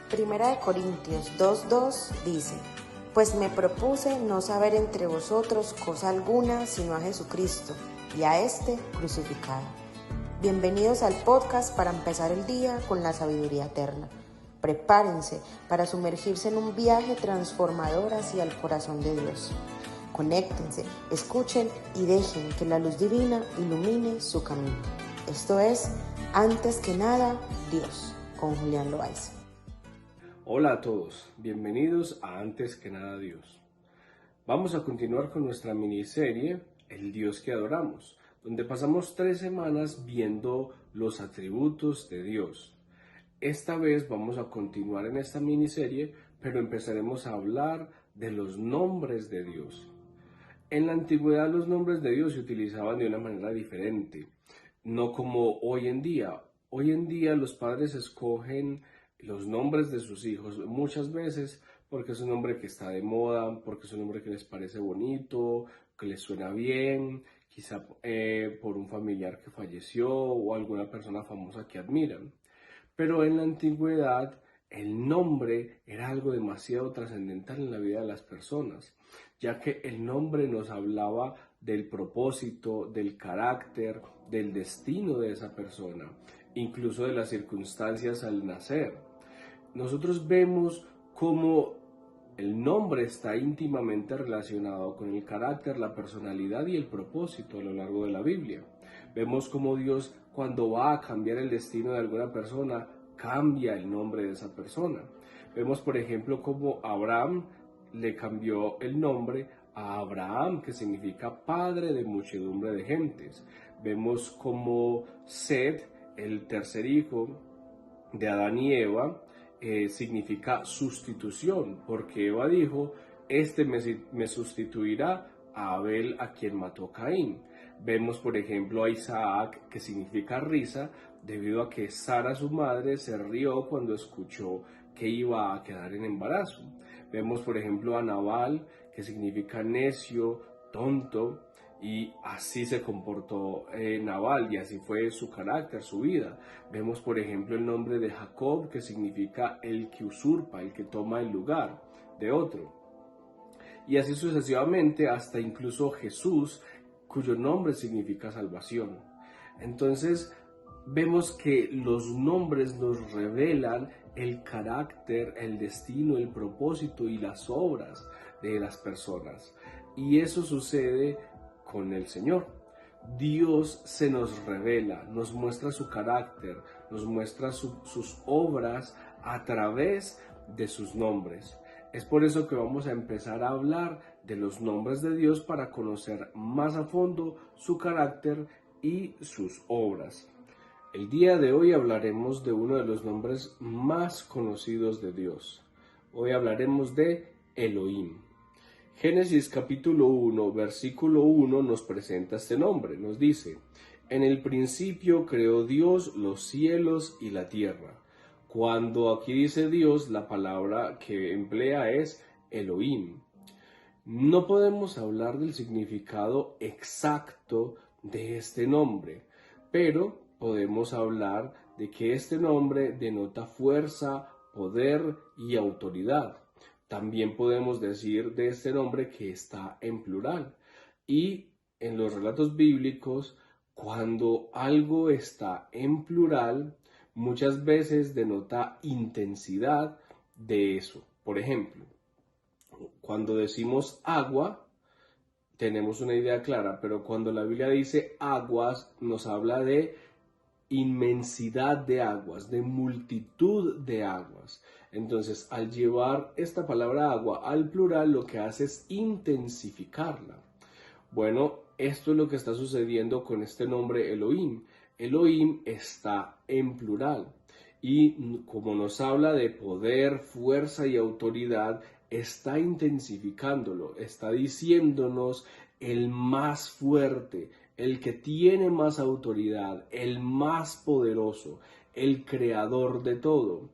Primera de Corintios 2:2 dice: Pues me propuse no saber entre vosotros cosa alguna sino a Jesucristo y a este crucificado. Bienvenidos al podcast para empezar el día con la sabiduría eterna. Prepárense para sumergirse en un viaje transformador hacia el corazón de Dios. Conéctense, escuchen y dejen que la luz divina ilumine su camino. Esto es Antes que nada, Dios, con Julián Loaiza. Hola a todos, bienvenidos a Antes que nada Dios. Vamos a continuar con nuestra miniserie El Dios que adoramos, donde pasamos 3 semanas viendo los atributos de Dios. Esta vez vamos a continuar en esta miniserie, pero empezaremos a hablar de los nombres de Dios. En la antigüedad los nombres de Dios se utilizaban de una manera diferente, no como hoy en día. Hoy en día los padres escogen los nombres de sus hijos muchas veces porque es un nombre que está de moda, porque es un nombre que les parece bonito, que les suena bien, quizá por un familiar que falleció o alguna persona famosa que admiran. Pero en la antigüedad el nombre era algo demasiado trascendental en la vida de las personas, ya que el nombre nos hablaba del propósito, del carácter, del destino de esa persona, incluso de las circunstancias al nacer. Nosotros vemos cómo el nombre está íntimamente relacionado con el carácter, la personalidad y el propósito a lo largo de la Biblia. Vemos cómo Dios, cuando va a cambiar el destino de alguna persona, cambia el nombre de esa persona. Vemos, por ejemplo, cómo Abraham le cambió el nombre a Abraham, que significa padre de muchedumbre de gentes. Vemos cómo Set, el tercer hijo de Adán y Eva, significa sustitución, porque Eva dijo: este me sustituirá a Abel, a quien mató Caín. Vemos, por ejemplo, a Isaac, que significa risa, debido a que Sara, su madre, se rió cuando escuchó que iba a quedar en embarazo. Vemos, por ejemplo, a Nabal, que significa necio, tonto, y así se comportó Nabal, y así fue su carácter, su vida. Vemos, por ejemplo, el nombre de Jacob, que significa el que usurpa, el que toma el lugar de otro. Y así sucesivamente, hasta incluso Jesús, cuyo nombre significa salvación. Entonces, vemos que los nombres nos revelan el carácter, el destino, el propósito y las obras de las personas. Y eso sucede con el Señor. Dios se nos revela, nos muestra su carácter, nos muestra sus obras a través de sus nombres. Es por eso que vamos a empezar a hablar de los nombres de Dios para conocer más a fondo su carácter y sus obras. El día de hoy hablaremos de uno de los nombres más conocidos de Dios. Hoy hablaremos de Elohim. Génesis capítulo 1, versículo 1 nos presenta este nombre. Nos dice: en el principio creó Dios los cielos y la tierra. Cuando aquí dice Dios, la palabra que emplea es Elohim. No podemos hablar del significado exacto de este nombre, pero podemos hablar de que este nombre denota fuerza, poder y autoridad. También podemos decir de este nombre que está en plural. Y en los relatos bíblicos, cuando algo está en plural, muchas veces denota intensidad de eso. Por ejemplo, cuando decimos agua, tenemos una idea clara, pero cuando la Biblia dice aguas, nos habla de inmensidad de aguas, de multitud de aguas. Entonces, al llevar esta palabra agua al plural, lo que hace es intensificarla. Bueno, esto es lo que está sucediendo con este nombre Elohim. Elohim está en plural. Y como nos habla de poder, fuerza y autoridad, está intensificándolo, está diciéndonos el más fuerte, el que tiene más autoridad, el más poderoso, el creador de todo.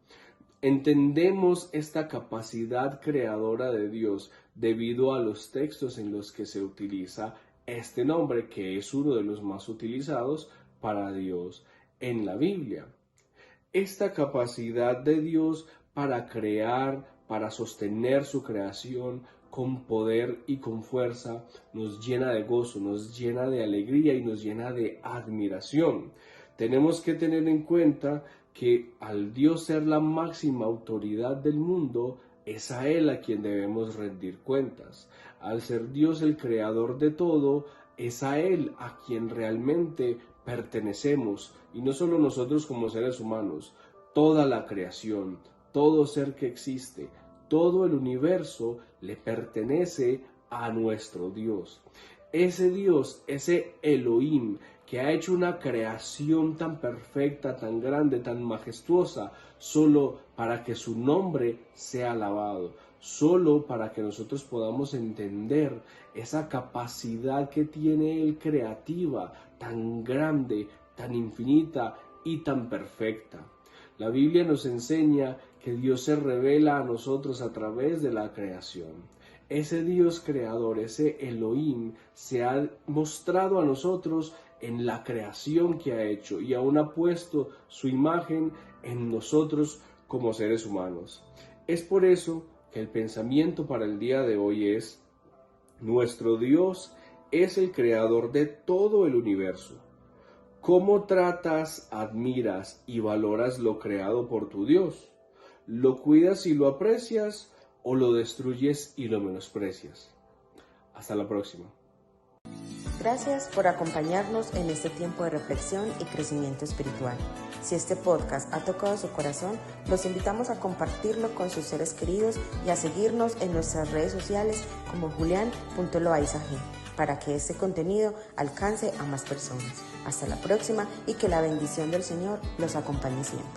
Entendemos esta capacidad creadora de Dios debido a los textos en los que se utiliza este nombre, que es uno de los más utilizados para Dios en la Biblia. Esta capacidad de Dios para crear, para sostener su creación con poder y con fuerza, nos llena de gozo, nos llena de alegría y nos llena de admiración. Tenemos que tener en cuenta que al Dios ser la máxima autoridad del mundo, es a Él a quien debemos rendir cuentas. Al ser Dios el creador de todo, es a Él a quien realmente pertenecemos, y no solo nosotros como seres humanos, toda la creación, todo ser que existe, todo el universo le pertenece a nuestro Dios. Ese Dios, ese Elohim, que ha hecho una creación tan perfecta, tan grande, tan majestuosa, solo para que su nombre sea alabado, solo para que nosotros podamos entender esa capacidad que tiene Él creativa, tan grande, tan infinita y tan perfecta. La Biblia nos enseña que Dios se revela a nosotros a través de la creación. Ese Dios creador, ese Elohim, se ha mostrado a nosotros en la creación que ha hecho y aún ha puesto su imagen en nosotros como seres humanos. Es por eso que el pensamiento para el día de hoy es: nuestro Dios es el creador de todo el universo. ¿Cómo tratas, admiras y valoras lo creado por tu Dios? ¿Lo cuidas y lo aprecias o lo destruyes y lo menosprecias? Hasta la próxima. Gracias por acompañarnos en este tiempo de reflexión y crecimiento espiritual. Si este podcast ha tocado su corazón, los invitamos a compartirlo con sus seres queridos y a seguirnos en nuestras redes sociales como julian.loaizag para que este contenido alcance a más personas. Hasta la próxima y que la bendición del Señor los acompañe siempre.